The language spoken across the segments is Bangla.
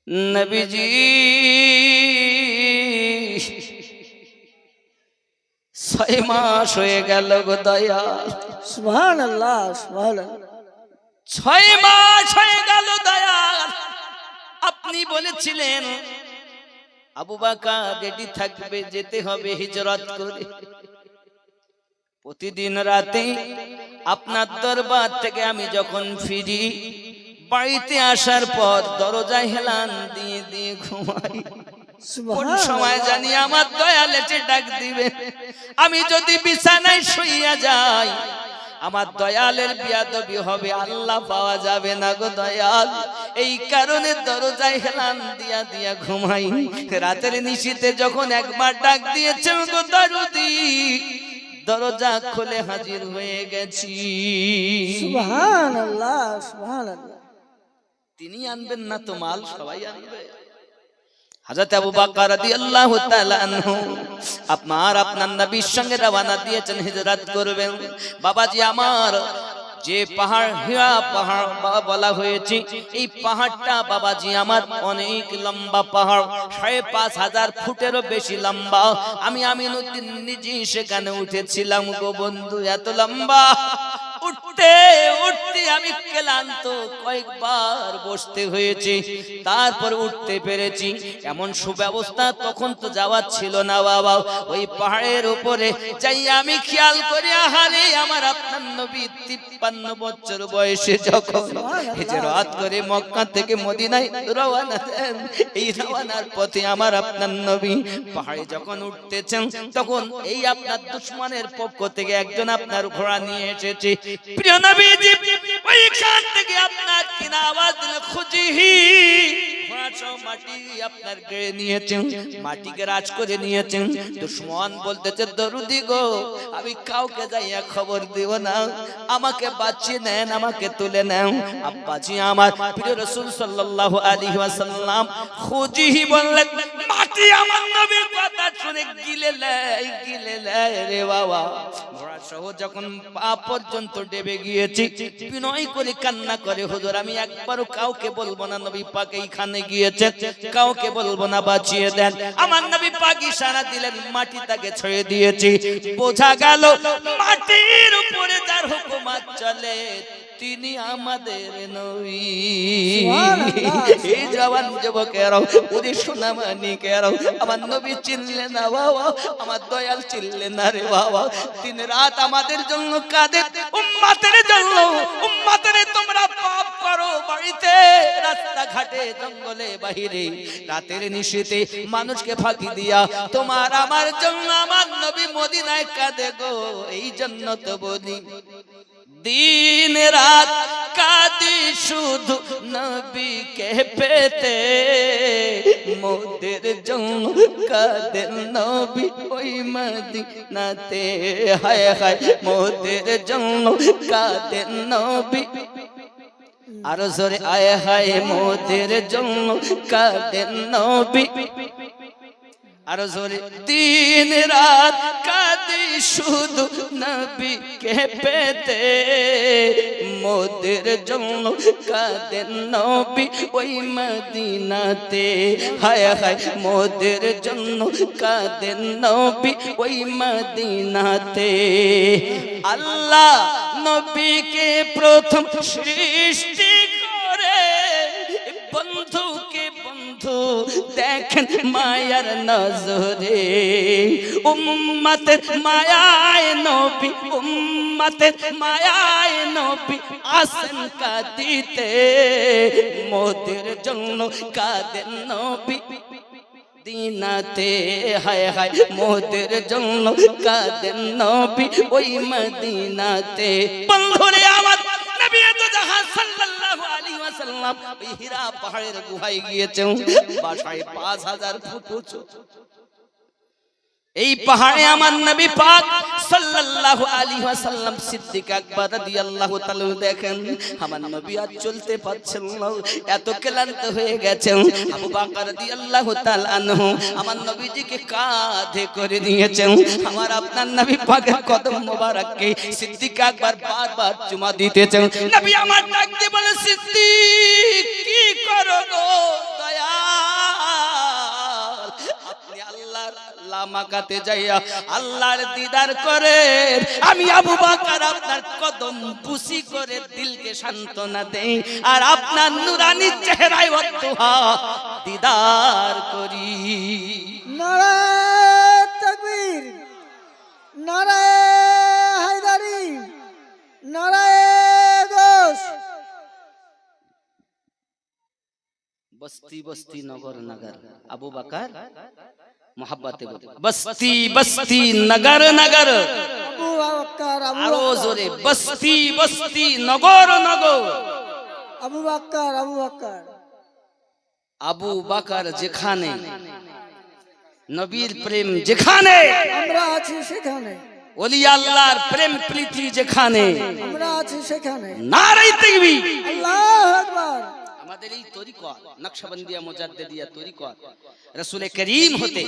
নবীজি 6 মাস হয়ে গেল গো দয়াল। সুবহানাল্লাহ সুবহানাল্লাহ। 6 মাস হয়ে গেল দয়াল। আপনি বলেছিলেন আবু বকর রেডি থাকবে, যেতে হবে হিজরত করে। প্রতিদিন রাতে আপনার দরবার থেকে আমি যখন ফিরি, বাড়িতে আসার পর দরজায় হেলান দিয়ে দিয়ে ঘুমাই। কোন সময় জানি আমার দয়াল এসে ডাক দিবে। আমি যদি বিছানায় শুইয়া যাই, আমার দয়ালের বিয়াদবি হবে, আল্লাহ পাওয়া যাবে না গো দয়াল। এই কারণে দরজায় হেলান দিয়া দিয়া ঘুমাই। রাতের নিশীতে যখন একবার ডাক দিয়েছেন গো দরদি, দরজা খুলে হাজির হয়ে গেছি। সুবহানাল্লাহ সুবহানাল্লাহ। তিনি আনবেন না তো মাল সবাই আনবে। হযরত আবু বকর রাদিয়াল্লাহু তাআলা আনহু আপনার নবীর সঙ্গে রওনা দিয়েছেন হিজরত করবেন। বাবাজি আমার, যে পাহাড় হিরা পাহাড় বলা হয়েছে, এই পাহাড়টা বাবাজি আমার অনেক লম্বা পাহাড়, ৫,৫০০ ফুটেরও বেশি লম্বা। আমি আমিনুদ্দিন নিজে সেখানে উঠেছিলাম গো বন্ধু। এত লম্বা, উঠতে উঠতে আমি ক্লান্ত, কয়েকবার বসতে হয়েছে, তারপর উঠতে পেরেছি। এমন সুব্যবস্থা তখন তো যাওয়ার ছিল না বাবা। ওই পাহাড়ের উপরে যাই আমি খেয়াল করি, আহারে আমার আপনার নবী ৫৩ বছর বয়সে যখন হিজরত করে মক্কা থেকে মদিনায় রওনা দেন, এই রওনার পথে আমার আপনার নবী পাহাড়ে যখন উঠতেছেন, তখন এই আপনার দুশমনের পক্ষ থেকে একজন আপনার ঘোড়া নিয়ে এসেছে। প্রিয় নবীজি ওইখান থেকে আপনার কিনা আওয়াজ দিলেন খুজিহি। ঘোড়া মাটি আপনার গেড়ে নিয়েছেন, মাটিকে রাজ করে নিয়েছেন। দুশমন বলতেছে দরুদি গো, আমি কাউকে যাইয়া খবর দিব না, আমাকে বাঁচিয়ে নেন, আমাকে তুলে নেন। আব্বাজি আমার প্রিয় রাসূল সাল্লাল্লাহু আলাইহি ওয়াসাল্লাম খুজিহি বললেন, মাটি আমার নবীর কথা শুনে গিলে লাই রে বাবা। ঘোড়া সহ যখন পা পর্যন্ত ডেবে গিয়েছি, বিনয় করে কান্না করে, হুজুর আমি একবারও কাউকে বলবো না নবী পাক এইখানে গিয়েছে, কাউকে বলবো না, বাঁচিয়ে দেন। আমার নবী পাক ইশারা দিলেন, মাটি তাকে ছেড়ে দিয়েছি। বোঝা গেল মাটির উপরে যার হুকুমত চলে তিনি আমাদের নবী। এই জওয়ান যুবকেরাও, ওরে সোনামানিকেরাও, আমার নবী চিনলে না বাবা, আমার দয়াল চিনলে না রে বাবা। দিন রাত আমাদের জন্য কাঁদে, উম্মতের জন্য। উম্মতের তোমরা পাপ করো বাড়িতে, রাস্তাঘাটে, জঙ্গলে, বাহিরে, রাতের নিশীতে মানুষকে ফাঁকি দিয়া তোমার আমার জন্য আমার নবী মদিনায় কাঁদে গো। এই জন্য তো বলি দিন রাত কাঁদি শুধু নবীকে পেতে, মোদের জন্য কাঁদেন নবী ওই মদিনাতে। হায় হায় মোদের জন্য কাঁদেন নবী, আরো জোরে আয় হায় মোদের জন্য কাঁদেন নবী, আরো জোরে। দিন রাত কাঁদি শুধু নবীকে পেতে, মোদের জন্য কাঁদেন নবী ওই মদিনাতে। হায় হায় মোদের জন্য কাঁদেন নবী ওই মদিনাতে। আল্লাহ নবীকে প্রথম সৃষ্টি করে বন্ধুকে বন্ধু দেখেন মায়ার নজরে। উম্মতের মায়ায় নবী, উম্মতের মায়ায় নবী আসেন কাঁদিতে, মোদের জন্য কাঁদেন নবী মদিনাতে। হায় হায় মোদের জন্য কাঁদেন নবী ওই মদিনাতে। বন্ধুরে আমার নবী তো জাহান সাল্লাল্লাহু আলাইহি ওয়াসাল্লাম ওই হীরা পাহাড়ের গুহায় গিয়েছেন, ৫,৫০০ ফুট উঁচু। এই পাহাড়ে আমার নবী পাক সাল্লাল্লাহু আলাইহি ওয়াসাল্লাম সিদ্দিক আকবর রাদিয়াল্লাহু তাআলা দেখেন আমার নবী আর চলতে পারছেন না, এত ক্লান্ত হয়ে গেছেন। আবু বকর রাদিয়াল্লাহু তাআলা আনহু আমার নবীজিকে কাঁধে করে নিয়েছেন। আমার আপনার নবী পাকের কদম মোবারককে সিদ্দিক আকবর বারবার চুমা দিতেছেন। নবী আমার ডাক দিয়ে বলে, সিদ্দিক কি করো গো দয়া মক্কা মাকাতে যাইয়া আল্লাহর দিদার করে আমি আবু বকর আপনার কদম বুসি করে দিলকে সান্ত্বনা দেই আর আপনার নুরানি চেহারায় ওয়াক্তুহা দিদার করি। নারায়ে তাকবীর, নারায়ে হায়দারি, নারায়ে গোস। বস্তি বস্তি নগর নগর আবু বকর মোহাব্বতে বস্তি বস্তি নগর নগর আবু বকর, আরো জোরে বস্তি বস্তি নগর নগর আবু বকর, আবু বকর। আবু বকর যেখানে নবীর প্রেম যেখানে আমরা আছি সেখানে, ওলি আল্লাহর প্রেম প্রীতি যেখানে আমরা আছি সেখানে। নারে তাকবীর। আল্লাহু আকবার। আমাদের এই তরিকত নকশবন্দিয়া মুজাদ্দিদিয়া তরিকত রাসূল করিম হতে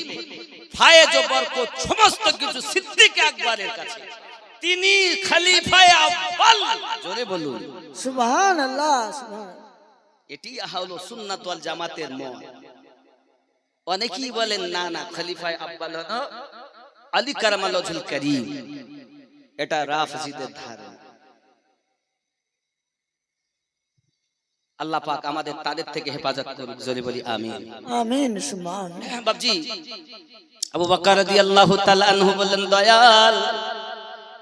ফায়েজ ও বরকত সমস্ত কিছু সিদ্দিক আকবরের কাছে, তিনি খলিফায়ে আউয়াল। জোরে বলুন সুবহানাল্লাহ, সুবহানাল্লাহ। এটি হলো সুন্নাত ওয়াল জামাতের মত। অনেকেই বলেন না না খলিফায়ে আউয়াল হলো আলী কারামাল্লাহুল করিম, এটা রাফজিদের ধারণা। আল্লাহ পাক আমাদের তাদের থেকে হেফাজত করুক, জোরে বলি আমিন আমিন সুম্মা আমিন। বাবজি আবু বকর রাদিয়াল্লাহু তাআলা আনহু বললেন, দয়াল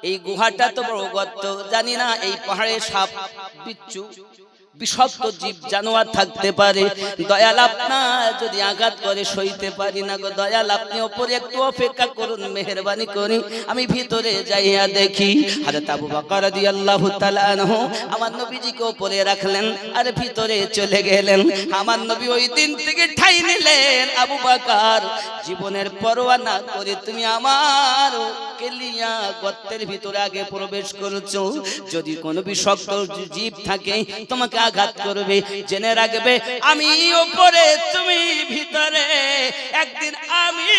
এই গুহাটা তো বড় গর্ত, জানি না এই পাহাড়ে সাপ বিচ্ছু বিষাক্ত জীব জানোয়ার থাকতে পারে, দয়াল আপনার যদি আঘাত করে সইতে পারি না গো দয়াল, আপনি উপরে একটু অপেক্ষা করুন, মেহেরবানি করি আমি ভিতরে যাইয়া দেখি। হযরত আবু বকর রাদিয়াল্লাহু তাআলা আনহু আমার নবীজিকে উপরে রাখলেন আর ভিতরে চলে গেলেন। আমার নবী ওই দিন থেকে ঠাই নিলেন, আবু বকর জীবনের পরোয়া না করে তুমি আমার কেলিয়া গর্তের ভিতরে আগে প্রবেশ করেছো, যদি কোনো বিষাক্ত জীব থাকে তোমাকে আঘাত করবে, জেনে রাখবে আমি উপরে তুমি ভিতরে, একদিন আমি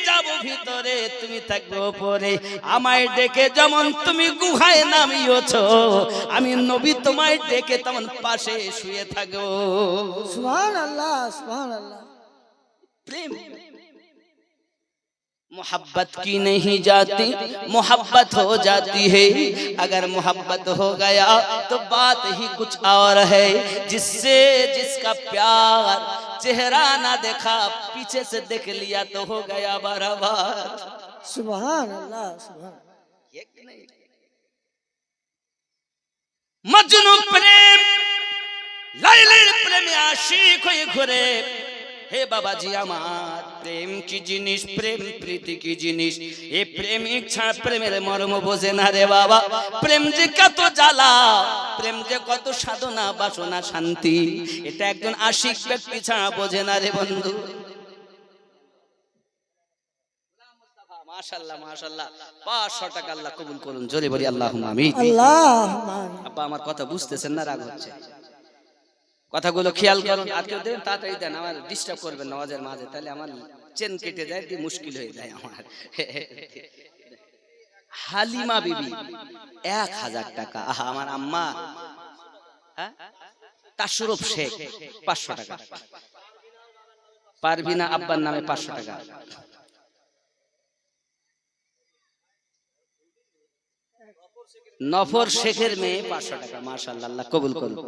যাব ভিতরে তুমি থাকবে উপরে। আমায় ডেকে যেমন তুমি গুহায় নামিয়েছো, আমি নবী তোমায় ডেকে তেমন পাশে শুয়ে থাকবো। সুবহানাল্লাহ, সুবহানাল্লাহ। प्रेम मोहब्बत की नहीं जाती, मोहब्बत हो जाती है, अगर मोहब्बत हो गया तो बात ही कुछ और है, जिससे जिसका प्यार चेहरा ना देखा पीछे से देख लिया तो हो गया बराबर। सुबहानअल्लाह, सुबहान। मजनू प्रेम लाइलेर प्रेमे आशिक হয়ে ঘুরে, হে বাবাজি আমার প্রেম কি জিনিস, প্রেম প্রীতি কি জিনিস, এই প্রেমিক ছাড়া প্রেমের মর্ম বোঝে না রে বাবা। প্রেম যে কত জ্বালা, প্রেম যে কত সাধনা বাসনা শান্তি, এটা একজন আশিক ব্যক্তি ছাড়া বোঝে না রে বন্ধু। মাশাআল্লাহ মাশাআল্লাহ, 500 টাকা আল্লাহ কবুল করুন, জোরে বলি আল্লাহুম্মা আমিন। আল্লাহুম্মা আমিন। আব্বা আমার কথা বুঝতেছেন না, রাগ হচ্ছে? কথাগুলো খেয়াল করুন, আর কেউ দেন তাড়াতাড়ি দেন, আমার ডিস্টার্ব করবেন নামাজের মাঝে, তাহলে আমার চেন কেটে যায়, কি মুশকিল হয়ে যায় আমার। হালিমা বিবি 1000 টাকা, আহা আমার আম্মা। হ্যাঁ, তাশরুফ শেখ 500 টাকা, পারভিনা আব্বার নামে 500 টাকা, নফর শেখের মেয়ে 500 টাকা, মাশাআল্লাহ আল্লাহ কবুল করুন।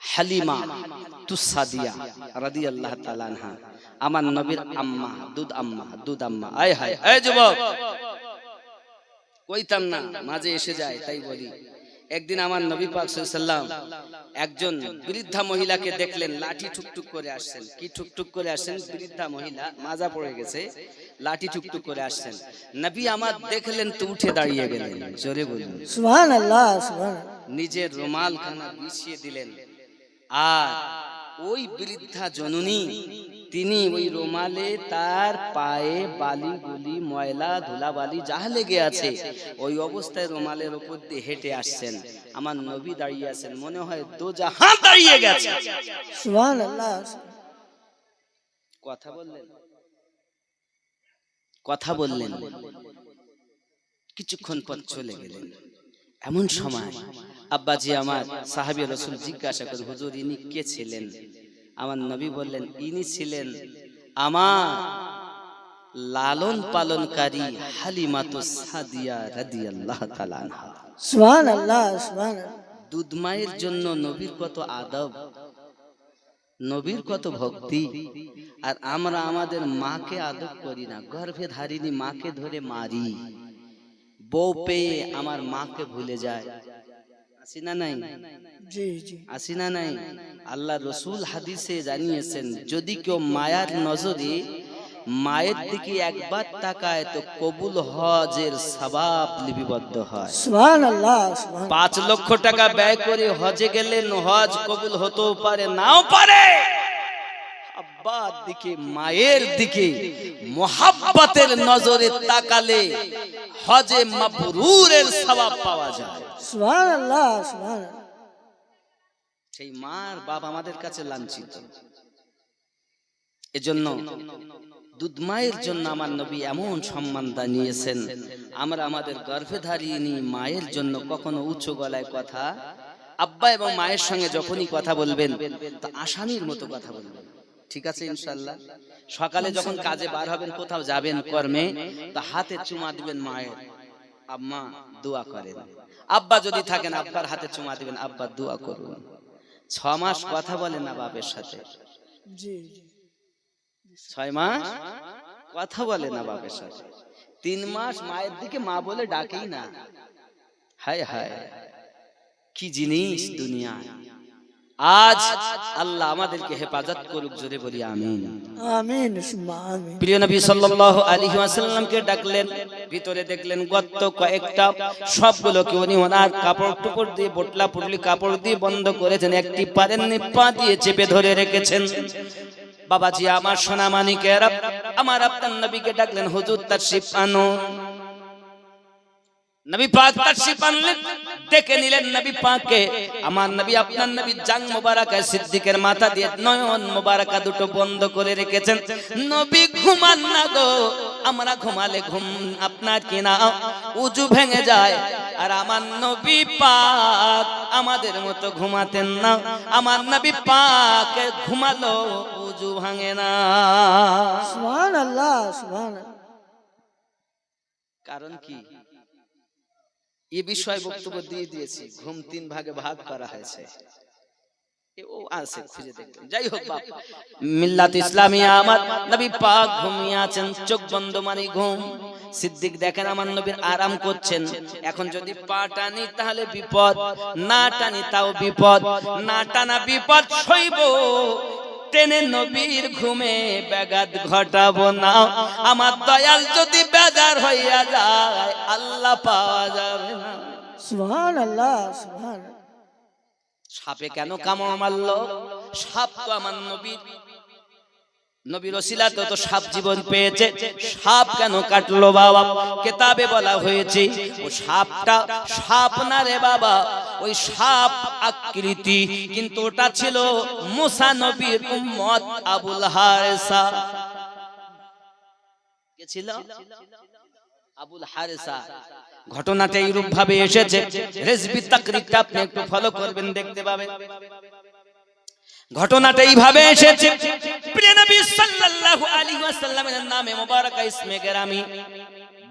হালিমা তুসাদিয়া রাদিয়াল্লাহু তাআলা আনহা, আমার নবীর আম্মা, দুধ আম্মা, দুধ আম্মা। আয় হায়, এই যুবক কইতাম না, মাঝে এসে যায় তাই বলি। একদিন আমার নবী পাক সাল্লাল্লাহু আলাইহি সাল্লাম একজন বৃদ্ধা মহিলাকে দেখলেন, লাঠি ঠুকঠুক করে আসছেন। কি ঠুকঠুক করে আসছেন? বৃদ্ধা মহিলা মাজা পড়ে গেছে, লাঠি ঠুকঠুক করে আসছেন। নবী আমার দেখলেন তো উঠে দাঁড়িয়ে গেলেন, জোরে বলুন সুবহানাল্লাহ, সুবহানাল্লাহ। নিজের রুমাল খানা বিছিয়ে দিলেন, আর ওই বৃদ্ধা জননী তিনি ওই রুমালে তার পায়ে বালি গুলি ময়লা ধুলাবালি যা লেগে আছে, ওই অবস্থায় রুমালের উপর দিয়ে হেঁটে আসছেন। আমার নবী দাঁড়িয়ে আছেন, মনে হয় দোজাহান দাঁড়িয়ে গেছে। সুবহানাল্লাহ। কথা বললেন, কথা বললেন, কিছুক্ষণ পর চলে গেলেন। এমন সময় আব্বাজি আমার সাহাবী রাসূল জিজ্ঞাসা করে, হুজুর ইনি কে ছিলেন? আমার নবী বললেন, ইনি ছিলেন আমার লালন পালনকারী হালিমাতুস সাদিয়া রাদিয়াল্লাহু তাআলা আনহা। সুবহানাল্লাহ সুবহানাল্লাহ দুধ মায়ের জন্য নবীর কত আদব, নবীর কত ভক্তি, আর আমরা আমাদের মাকে আদব করি না। গর্ভে ধারিনি মাকে ধরে মারি, বউ পেয়ে আমার মাকে ভুলে যায়। আসি না নাই? জি জি আসি না নাই? আল্লাহ রসুল হাদিসে জানিয়েছেন, যদি কেউ মায়ার নজরে মায়ের দিকে একবার তাকায় তো কবুল হজের সওয়াব লিপিবদ্ধ হয়। সুবহানাল্লাহ সুবহানাল্লাহ 5 লক্ষ টাকা ব্যয় করে হজে গেলেন, হজ কবুল হতেও পারে নাও পারে। আব্বার দিকে মায়ের দিকে মোহাব্বতের নজরে তাকালে হজে মাবরুরের সওয়াব পাওয়া যায়। সুবহানাল্লাহ সুবহানাল্লাহ সেই মার বাপ আমাদের কাছে লাঞ্ছিত। এজন্য দুধ মায়ের জন্য আমার নবী এমন সম্মান জানিয়েছেন, আমরা আমাদের গর্ভে ধারিনি মায়ের জন্য কখনো উঁচু গলায় কথা, আব্বা এবং মায়ের সঙ্গে যখনই কথা বলবেন তা আসামির মতো কথা বলবেন। ঠিক আছে ইনশাআল্লাহ? সকালে যখন কাজে বার হবেন, কোথাও যাবেন কর্মে, তা হাতে চুমা দিবেন মায়ের, আম্মা দোয়া করেন। আব্বা যদি থাকেন আব্বার হাতে চুমা দিবেন, আব্বা দোয়া করুন। 6 মাস কথা বলেন না বাপের সাথে, জি জি 6 মাস কথা বলে না বাপের সাথে, 3 মাস মায়ের দিকে মা বলে ডাকেই না। হায় হায় কি জিনিস দুনিয়া। আজ আল্লাহ আমাদেরকে হেফাজত করুক, জোরে বলি আমিন। আমিন সুম্মা আমিন। প্রিয় নবী সাল্লাল্লাহু আলাইহি ওয়াসাল্লামকে ডাকলেন, ভিতরে দেখলেন গর্ত কয়েকটা, সবগুলোকে উনি ওনার কাপড় টুপড় দিয়ে, বটলা পুটলি কাপড় দিয়ে বন্ধ করেছেন, একটি পারেননি, পা দিয়ে চেপে ধরে রেখেছেন। বাবাজি আমার সোনা মানিকেরা, আমার আপনার নবীকে ডাকলেন, হুজুর তাশরিফ আনুন। নবী পাক তাশরিফ আনলেন, ডেকে নিলেন নবী পাককে। আমার নবী আপনার নবী জাং মোবারকা সিদ্দিকের মাথা দিয়ে নয়ন মোবারকা দুটো বন্ধ করে রেখেছেন। নবী ঘুমান না গো, আমরা ঘুমালে ঘুম আপনার কিনা উজু ভেঙে যায়, আর আমার নবী পাক আমাদের মতো ঘুমাতেন না। আমার নবী পাক ঘুমালো উজু ভাঙে না। সুবহানাল্লাহ সুবহানাল্লাহ কারণ কি? এই বিষয়ে বক্তব্য দিয়ে দিয়েছি, ঘুম 3 ভাগে ভাগ করা হয়েছে। ও আছে খুঁজে দেখবেন। যাই হোক বাপ, মিল্লাত ইসলামিয়া আমার নবী পাক ঘুমিয়ে আছেন, চোখ বন্ধ মানে ঘুম। সিদ্দিক দেখেন আমার নবীর আরাম করছেন, এখন যদি পা টানি তাহলে বিপদ, না টানি তাও বিপদ, না টানা বিপদ সইব, টেনে নবীর ঘুমে ব্যাঘাত ঘটাবো না। আমার দয়াল যদি বেজার হইয়া যায় আল্লাহ পাওয়া যাবে না। সুবহানাল্লাহ সুবহানাল্লাহ সাপে কেন কামড় মারলো? সাপ তো আমার নবীর ওসিলাতে তো সাপ জীবন পেয়েছে, সাপ কেন কাটলো বাবা? কিতাবে বলা হয়েছে ও সাপটা সাপ না রে বাবা, ওই সাপ আকৃতি, কিন্তু ওটা ছিল মুসা নবীর উম্মত আবুল হারেসা। কে ছিল? আবুল হারেসা। ঘটনাটা এইরূপ ভাবে এসেছে, রেজবি তাকরিরটা আপনি একটু ফলো করবেন, দেখতে পাবেন ঘটনাটা এইভাবে এসেছে। প্রিয় নবী সাল্লাল্লাহু আলাইহি ওয়াসাল্লামের নামে মোবারকা ইসমে গেরামি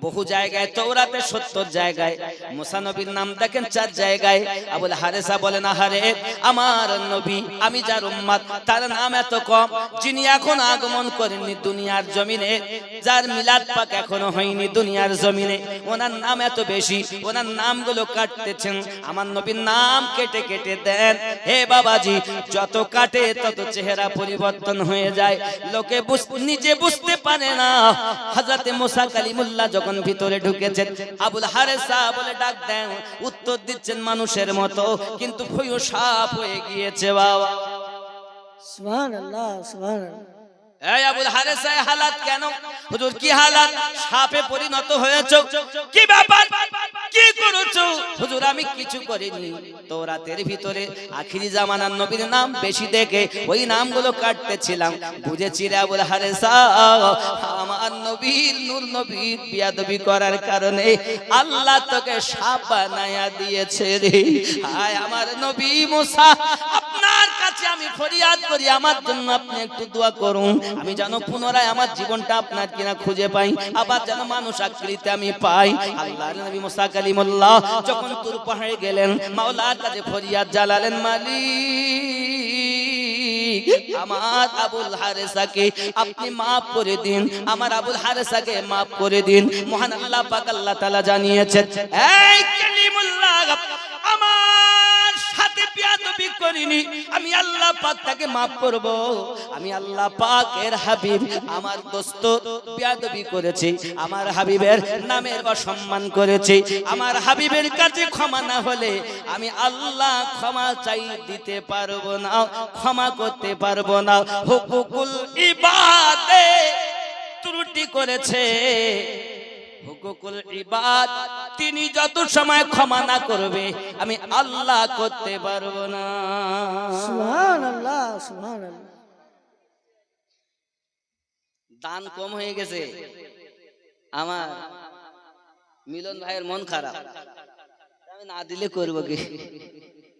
বহু জায়গায়, তওরাতে 70 জায়গায়, মুসা নবীর নাম দেখেন 4 জায়গায়। আবুল হারেসা বলেন, আহারে আমার নবী, আমি যার উম্মত তার নাম এত কম, যিনি এখন আগমন করেননি দুনিয়ার জমিনে, যার মিলাদ পাক এখনো হয়নি দুনিয়ার জমিনে, ওনার নাম এত বেশি, ওনার নামগুলো কাটতেছেন, আমার নবীর নাম কেটে কেটে দেন। হে বাবাজি, যত কাটে তত চেহারা পরিবর্তন হয়ে যায়, লোকে নিজে বুঝতে পারে না। হযরতে মুসা কালিমুল্লাহ যখন ভিতরে ঢুকেছেন, আবুল হারেসা বলে ডাক দেন, উত্তর দিচ্ছেন মানুষের মতো, কিন্তু ভয় সাপ হয়ে গিয়েছে বাবা। সুবহানাল্লাহ সুবহানাল্লাহ এই আবুল হারেসা হালাত কেন? হুজুর কি হালাত? সাপে পরিণত হয়েছে, কি ব্যাপার, কি করেছো? হুজুর আমি কিছু করিনি, তওরাতের ভিতরে আখিরি জামানার নবীর নাম বেশি দেখে ওই নামগুলো কাটতেছিলাম, বুঝেছি রে আবুল হারেসা, আমার নবীর নূর নবীর বিয়াদবি করার কারণে আল্লাহ তোকে সাপ বানায়া দিয়েছে রে। হায় আমার নবী মুসা, আপনার কাছে আমি ফরিয়াদ করি আমার জন্য আপনি একটু দোয়া করুন, আমি যেন পুনরায় আমার জীবনটা আপনার কিনা খুঁজে পাই, আবার যেন মানুষ আকৃতিতে আমি পাই। আল্লাহর নবী মুসা কালিমুল্লাহ যখন তুর পাহাড়ে গেলেন, মাওলার কাছে ফরিয়াদ জানালেন, মালিক আমার আবুল হারেসাকে আপনি মাফ করে দিন, আমার আবুল হারেসাকে মাফ করে দিন। মহান আল্লাহ পাক আল্লাহ তাআলা জানিয়েছেন, এই কালিমুল্লাহ আমার সাথে বিয়াদবি করিনি, আমি আল্লাহ পাক তাকে মাফ করব। আমি আল্লাহ পাকের হাবিব আমার দোস্ত বিয়াদবি করেছে, আমার হাবিবের নামের অসম্মান করেছে, আমার হাবিবের কাছে ক্ষমা না হলে আমি আল্লাহ ক্ষমা চাই দিতে পারবো না, ক্ষমা করতে পারবো না। হুকুকুল ইবাদে ত্রুটি করেছে, হুকুকুল ইবাদ তিনি যত সময় ক্ষমা না করবে আমি আল্লাহ করতে পারবো না। সুবহানাল্লাহ সুবহানাল্লাহ। দান কম হয়ে গেছে, আমার মিলন ভাইয়ের মন খারাপ, আমি না দিলে করবো কি,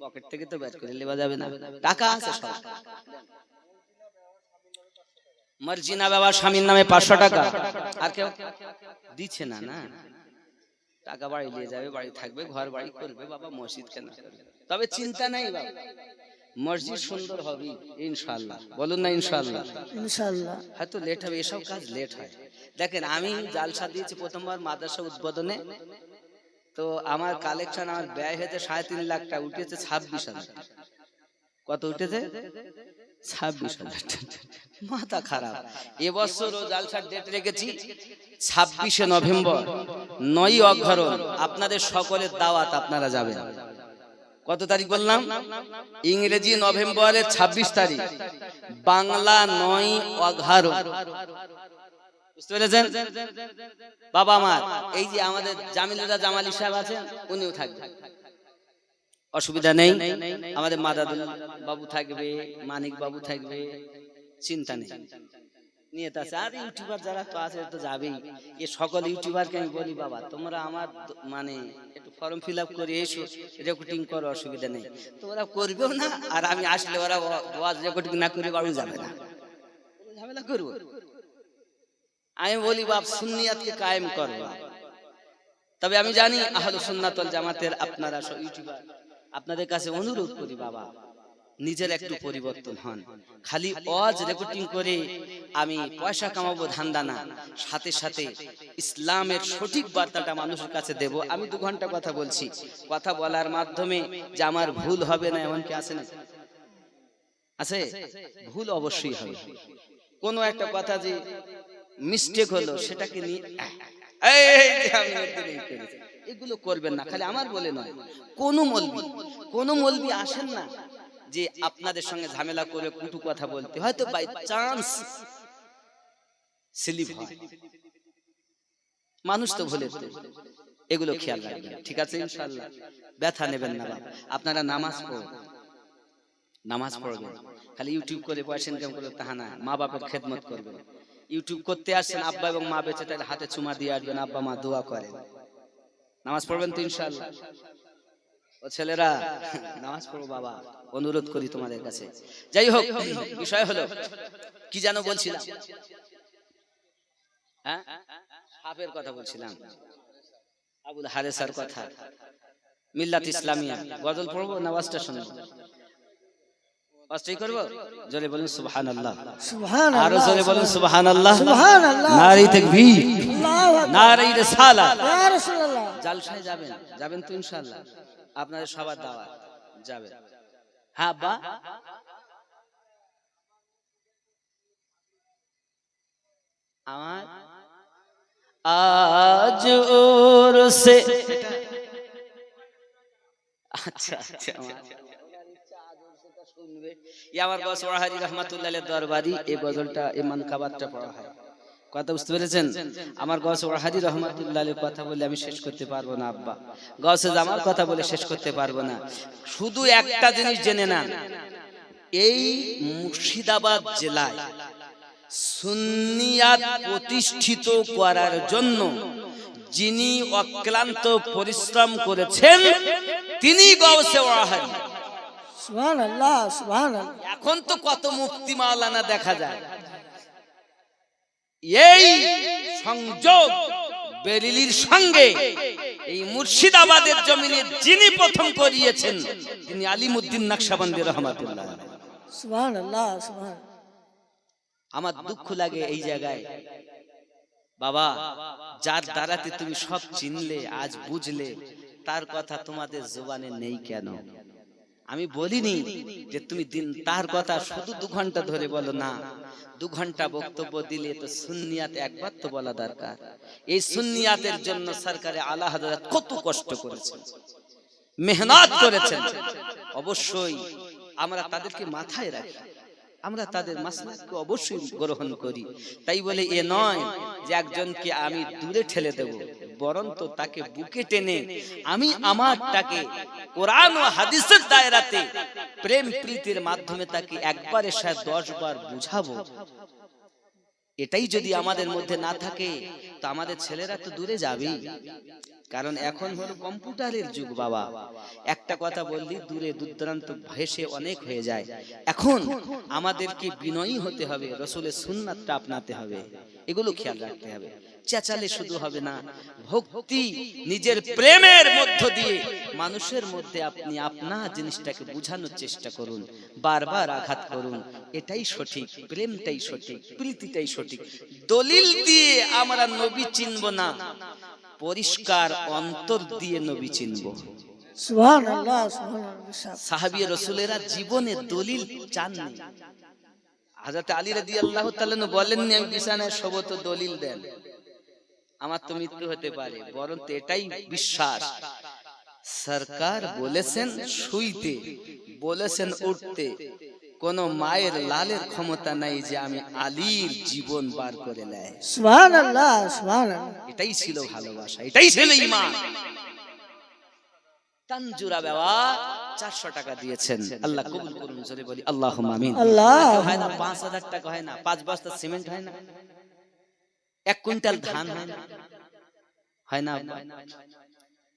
পকেট থেকে তো বের করে নেওয়া যাবে না, টাকা আছে সব। মর্জিনা বাবা স্বামীর নামে 500 টাকা, আর কেউ দিচ্ছে না, না টাকা বাড়ি নিয়ে যাবে, বাড়ি থাকবে, ঘর বাড়ি করবে, বাবা মসজিদ কেন করবে, তবে চিন্তা নাই বাবা, মসজিদ সুন্দর হবে ইনশাআল্লাহ, বলুন না ইনশাআল্লাহ। ইনশাআল্লাহ। হয়তো লেট হবে, এসব কাজ লেট হয়। দেখেন আমি জালসা দিয়েছি প্রথমবার মাদ্রাসা উদ্বোধনে, তো আমার কালেকশন, আমার ব্যয় হয়েছে 3.5 লাখ টাকা, উঠেছে 26,000। কত উঠেছে? 26,000। মাথা খারাপ। এবছরও জালসার ডেট রেখেছি 26শে নভেম্বর, 9ই অঘরণ, আপনাদের সকলের দাওয়াত, আপনারা যাবেন। কত তারিখ বললাম? ইংরেজি নভেম্বরের 26 তারিখ, বাংলা 9ই অঘরণ। বুঝতে পেরেছেন বাবা আমার? এই যে আমাদের জামিলুল্লাহ জামালি সাহেব আছেন, উনিও থাকবেন, অসুবিধা নেই। আমাদের মাদাদুল বাবু থাকবে, মানিক বাবু থাকবে, চিন্তা নেই, নিয়ত আছে। আর ইউটিউবার যারা তো আছে তো যাবেই। এ সকল ইউটিউবারকে আমি বলি, বাবা তোমরা আমার মানে একটু ফর্ম ফিল আপ করে এসো, রেকর্ডিং করো, অসুবিধা নেই। তো ওরা করবেও না, আর আমি আসলে ওরা ওয়াজ রেকর্ডিং না করে বাড়ি যাবে না, ঝামেলা করবো। আমি বলি বাপ সুন্নিয়াতকে কায়েম করো। তবে আমি জানি আহলুস সুন্নাত ওয়াল জামাতের আপনারা সব ইউটিউবার, আপনাদের কাছে অনুরোধ করি বাবা, নিজের একটু পরিবর্তন হন। খালি ওয়াজ রেকর্ডিং করে আমি পয়সা কামাবো ধান্দা না, সাথে সাথে ইসলামের সঠিক বার্তাটা মানুষের কাছে দেব। আমি 2 ঘন্টা কথা বলছি, কথা বলার মাধ্যমে যে আমার ভুল হবে না এমন কি আছে? না আছে, ভুল অবশ্যই হবে। কোন একটা কথা যে মিস্টেক হলো সেটাকে নিয়ে এগুলো করবেন না। খালি আমার বলে নয়, কোন মৌলবি আসেন না যে আপনাদের সঙ্গে ঝামেলা করে কুটু কথা বলতে, হয়তো বাই চান্স স্লিপ হয়, মানুষ তো ভুলে, এগুলো খেয়াল রাখবেন, ঠিক আছে ইনশাআল্লাহ। ব্যথা নেবেন না বাবা, আপনারা নামাজ পড়বেন। খালি ইউটিউব করে পয়সা ইনকাম করলে তাহা না, মা বাপের খেদমত করবেন। ইউটিউব করতে আসছেন, আব্বা এবং মা বেঁচে তাহলে হাতে চুমা দিয়ে আসবেন, আব্বা মা দোয়া করেন, নামাজ পড়বেন তো ইনশাআল্লাহ। ও ছেলেরা নামাজ পড়ো বাবা, অনুরোধ করি তোমাদের কাছে। যাই হোক, বিষয় হলো কি যেন বলছিলাম, হ্যাঁ সাপের কথা বলছিলাম, আবুল হারেসার কথা। মিল্লাত ইসলামিয়া গজল পড়বো না ওয়াজটা শুনবো? ওয়াজটাই করবো। জোরে বলুন সুবহানাল্লাহ, সুবহানাল্লাহ, আরো জোরে বলুন সুবহানাল্লাহ, সুবহানাল্লাহ, নারে তাকবীর, আল্লাহু আকবার, নারে রিসালাত। ইয়া রাসূলুল্লাহ। জালসায় যাবেন তো ইনশাআল্লাহ, আপনাদের সবার দাওয়াত, যাবেন। হ্যাঁ আব্বা, আমার আজ উরসে, আচ্ছা আচ্ছা, শুনবে। আমার গস ওয়াহাদি রহমাতুল্লাহ আলাইহি দরবারি এই গজলটা, এই মানকাবাতটা পড়া হয়। কথা বুঝতে পেরেছেন? আমার গস ওয়াহাদি রহমাতুল্লাহ আলাইহি কথা বলে আমি শেষ করতে পারবো না আব্বা, গসে জামার কথা বলে শেষ করতে পারবো না। শুধু একটা জিনিস জেনে নেন, এই মুর্শিদাবাদ জেলায় সুন্নিয়াত প্রতিষ্ঠিত করার জন্য যিনি অক্লান্ত পরিশ্রম করেছেন তিনি গৌসে ওয়াহাদি। সুবহানাল্লাহ সুবহানাল্লাহ। এখন তো কত মুফতি মাওলানা দেখা যায়। এই সংযোগ বেরিলির সঙ্গে এই মুর্শিদাবাদের জমিনে যিনি প্রথম করিয়েছেন তিনি আলিমউদ্দিন নকশবন্দি রহমাতুল্লাহ আলাইহি। সুবহানাল্লাহ সুবহানাল্লাহ। আমার দুঃখ লাগে এই জায়গায় বাবা, যার দ্বারাতে তুমি সব চিনলে, আজ বুঝলে, তার কথা তোমাদের জবানে নেই কেন? আমি বলিনি যে তুমি দিন তার কথা শুধু 2 ঘন্টা ধরে বলো না। 2 ঘন্টা বক্তব্য দিলে তো সুন্নিয়াত একবার তো বলা দরকার। এই সুন্নিয়াতের জন্য সরকারে আলা হযরত কত কষ্ট করেছেন, মেহনত করেছেন। অবশ্যই আমরা তাদেরকে মাথায় রাখি, আমরা তাদের মাসলাককে অবশ্যই গ্রহণ করি। তাই বলে এ নয় যে একজনকে আমি দূরে ঠেলে দেব, বরং তো তাকে বুকে টেনে আমি আমারটাকে কোরআন ও হাদিসের দায়রাতে প্রেম প্রীতির মাধ্যমে তাকে একবারে 10 বার বুঝাবো। এটাই যদি আমাদের মধ্যে না থাকে তো আমাদের ছেলেরা তো দূরে যাবেই। কারণ এখন হলো কম্পিউটারের যুগ বাবা, একটা কথা বললি দূরে দূরান্ত ভেসে অনেক হয়ে যায়। এখন আমাদেরকে বিনয়ী হতে হবে, রাসূলের সুন্নাতটা আপনাতে হবে, এগুলো খেয়াল রাখতে হবে। চেঁচালে শুধু হবে না, ভক্তি নিজের প্রেমের মধ্য দিয়ে মানুষের মধ্যে আপনি আপনার জিনিসটাকে বোঝানোর চেষ্টা করুন, বারবার আঘাত করুন। এটাই সঠিক, প্রেমটাই সঠিক, প্রীতিটাই সঠিক। দলিল দিয়ে আমরা নবী চিনব না, পরিষ্কার অন্তর দিয়ে নবী চিনব। সুবহানাল্লাহ সুবহানাল্লাহ। সাহাবী রাসূলেরা জীবনে দলিল চাননি। হযরত আলী রাদিয়াল্লাহু তাআলা বলেননি আমি বিছানায় শোব তো দলিল দেন, আমার তো মৃত্যু হতে পারে, বরং এটাই বিশ্বাস। সরকার বলেছেন শুইতে, বলেছেন উঠতে, কোন মায়ের লালের ক্ষমতা নাই যে আমি আলীর জীবন বার করে নেয়। সুবহানাল্লাহ সুবহানাল্লাহ। এটাই ছিল ভালোবাসা, এটাই ছিল ঈমান। তানজুরা বাবা 400 টাকা দিয়েছেন, আল্লাহ কবুল করুন, জোরে বলি আল্লাহুম্মা আমিন। আল্লাহ হয় না 5000 টাকা, হয় না 5 বস্তা সিমেন্ট, হয় না 1 কুইন্টাল ধান, হয় না?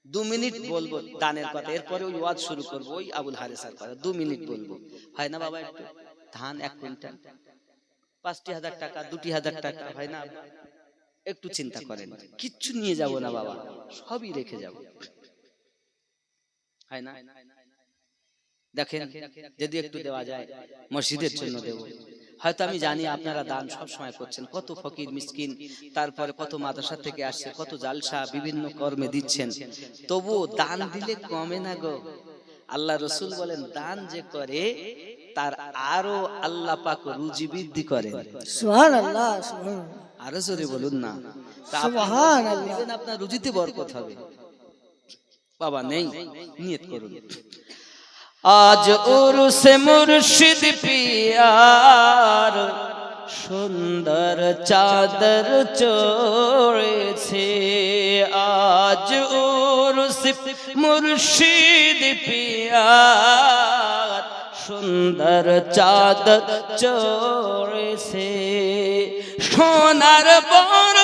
2 মিনিট বলবো দানের কথা, এরপরে ওই ওয়াজ শুরু করব, ওই আবুল হারিসার কথা 2 মিনিট বলবো, হয় না বাবা? একটু ধান 1 কুইন্টাল 5000 টাকা, 2000 টাকা, হয় না? একটু চিন্তা করেন, কিচ্ছু নিয়ে যাব না বাবা, সবই রেখে যাব, হয় না? দেখেন যদি একটু দেওয়া যায় মসজিদের জন্য দেব। হয়তো আমি জানি আপনারা দান সব সময় করছেন, কত ফকির মিসকিন, তারপরে কত মাদ্রাসা থেকে আসছে, কত জালসা বিভিন্ন কর্মে দিচ্ছেন, তবু দান দিলে কমে না গো। আল্লাহ রাসূল বলেন দান যে করে তার আরো আল্লাহ পাক রুজি বৃদ্ধি করেন। সুবহানাল্লাহ সুবহানাল্লাহ। আরো জোরে বলুন না। সুবহানাল্লাহ। আপনার রুজিতে বরকত হবে বাবা। নেই, নিয়ত করুন। আজ উরসে মুর্শিদ পিয়ার সুন্দর চাদর চড়েছে, আজ উরসে মুর্শিদ পিয়ার সুন্দর চাদর চড়েছে, সোনার বর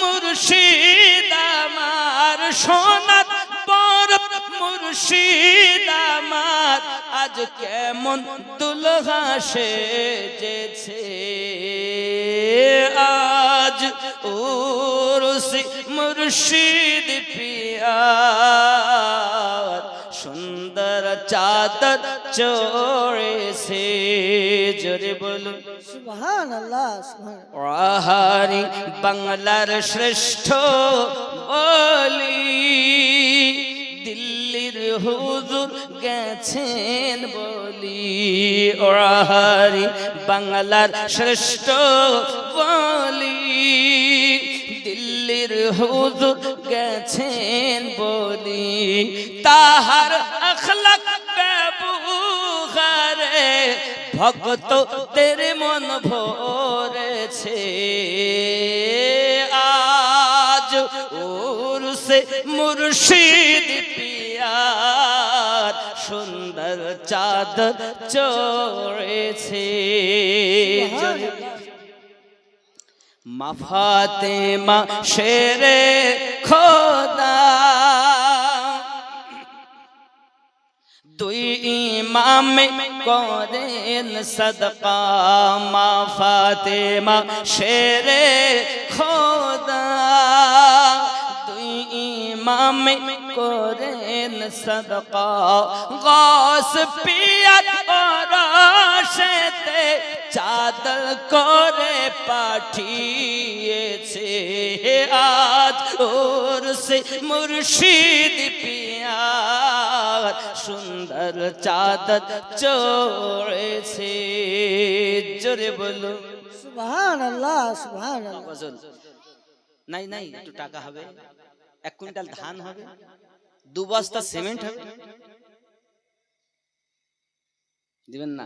মুর্শিদ আমার, সোনার বর মুর্শিদ আমার, আজ কেমন দুলহা সেজেছে, আজ উরসে মুর্শিদ পিয়ার সুন্দর চাদর চড়েছে, জোরে বলুন সুবহানাল্লাহ সুবহানাল্লাহ। আহারি বাংলার শ্রেষ্ঠ বলি, দিল্লির হুজুর গেছেন বলি, আহারি বাংলার শ্রেষ্ঠ বলি, দিল্লির হুজুর গেছেন বলি, তাহার আখলাক ব্যবহারে ভক্তদের মন ভরেছে, আজ উরসে মুর্শিদ পিয়ার সুন্দর চাদর চড়েছে, মা ফাতেমা শেরে খোদা, দুই ইমাম করেন সদকা মা ফাতেমা শেরে খোদা দুই ইমাম করেন সদকা গাস পিয়া রাশেতে চাদর করে পাঠিয়েছে আজ ওর সে মুর্শিদ পিয়ার সুন্দর চাদর চড়েছে জোরে বলো সুবহানাল্লাহ সুবহানাল্লাহ গজল নাই নাই একটু টাকা হবে 1 কুইন্টাল ধান হবে 2 বস্তা সিমেন্ট হবে দিবেন না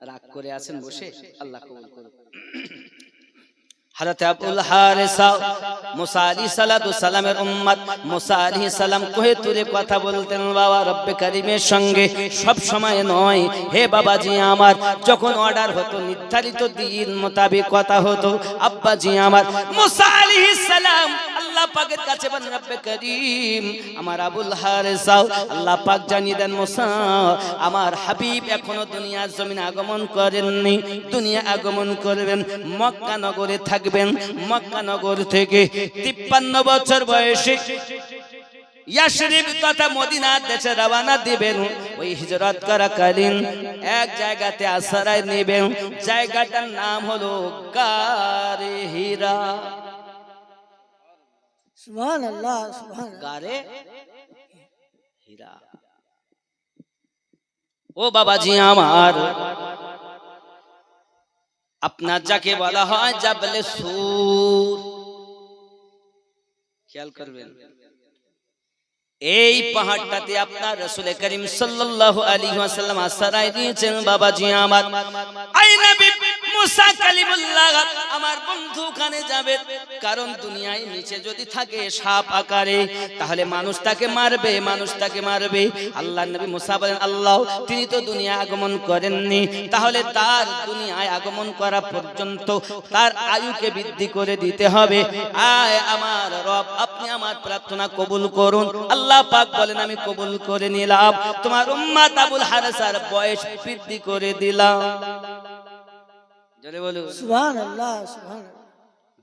রাগ করে আছেন বসে আল্লাহ কবুল করুন হযরত আবুল হারিসা মুসা আলাইহিস সালাতু সালামের উম্মত মুসা আলাইহিস সালাম কোহে তুলে কথা বলতেন বাবা রব্বে কারীমের সঙ্গে সব সময় নয় হে বাবাজি আমার যখন অর্ডার হতো নির্ধারিত দিন মোতাবেক কথা হতো আব্বাজি আমার মুসা আলাইহিস সালাম আল্লাহ পাকের কাছে বলেন রব্বে কারীম আমার আবুল হারিসা আল্লাহ পাক জানিয়ে দেন মুসা আমার হাবিব এখনো দুনিয়ার জমিনে আগমন করেননি দুনিয়া আগমন করবেন মক্কা নগরে থাকবেন মক্কা নগর থেকে 53 বছর বয়সে ইয়াশরিব তথা মদিনার দেশে রওনা দিবেন ওই হিজরত করাকালীন এক জায়গাতে আশ্রয় নেবেন জায়গাটার নাম হলো গারে হীরা সুবহানাল্লাহ সুবহানাল্লাহ গারে হীরা ও বাবাজি আমার আপনার যাকে বলা হয় জাবলে সুর খেয়াল করবেন এই পাহাড়টাতে আপনার রাসূল করিম সাল্লাল্লাহু আলাইহি ওয়াসাল্লাম আশ্রয় দিয়েছেন বাবাজি আমার আই নবী মুসা কালিমুল্লাহ আমার বন্ধু ওখানে যাবে কারণ দুনিয়ায় নিচে যদি থাকে সাপ আকারে তাহলে মানুষ তাকে মারবে আল্লাহর নবী মুসা বলেন আল্লাহ তিনি তো দুনিয়া আগমন করেননি তাহলে তার দুনিয়ায় আগমন করা পর্যন্ত তার আয়ুকে বৃদ্ধি করে দিতে হবে আয় আমার রব আপনি আমার প্রার্থনা কবুল করুন আল্লাহ পাক বলেন আমি কবুল করে নিলাম তোমার উম্মত আবুল হারিসার বয়স বৃদ্ধি করে দিলাম জোরে বলুন সুবহানাল্লাহ সুবহানাল্লাহ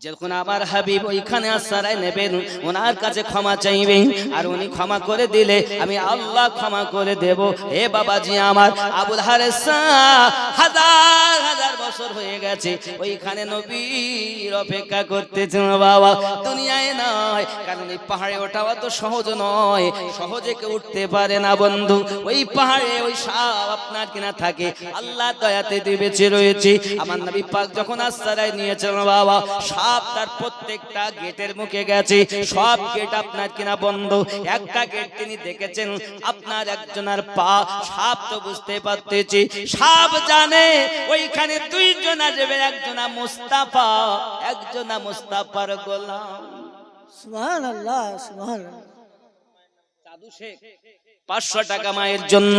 যখন আমার হাবিব ওইখানে আশ্রয় নেবেন ওনার কাছে ক্ষমা চাইবেন আর উনি ক্ষমা করে দিলে আমি আল্লাহ ক্ষমা করে দেব হে বাবাজি আমার আবুল হারিসা হাজার হাজার বছর হয়ে গেছে ওইখানে নবীর অপেক্ষা করতেছেন বাবা দুনিয়ায় নয় কারণ এই পাহাড়ে ওঠাও তো সহজ নয় সহজে কেউ উঠতে পারে না বন্ধু ওই পাহাড়ে ওই সাপ আপনার কিনা থাকে আল্লাহ দয়াতে বেঁচে রয়েছে আমার নবী পাক যখন আশ্রয় নিয়েছেন বাবা সাপ তার প্রত্যেকটা গেটের মুখে গেছে সব গেট আপনার কিনা বন্ধ একটা গেট তিনি দেখেছেন আপনার একজনের পা সাপ তো বুঝতে পারতেছি সাপ জানে ওইখানে দুইজন আসবে একজনা মুস্তাফার গোলাম সুবহানাল্লাহ সুবহানাল্লাহ সাধু শেখ 500 টাকা মায়ের জন্য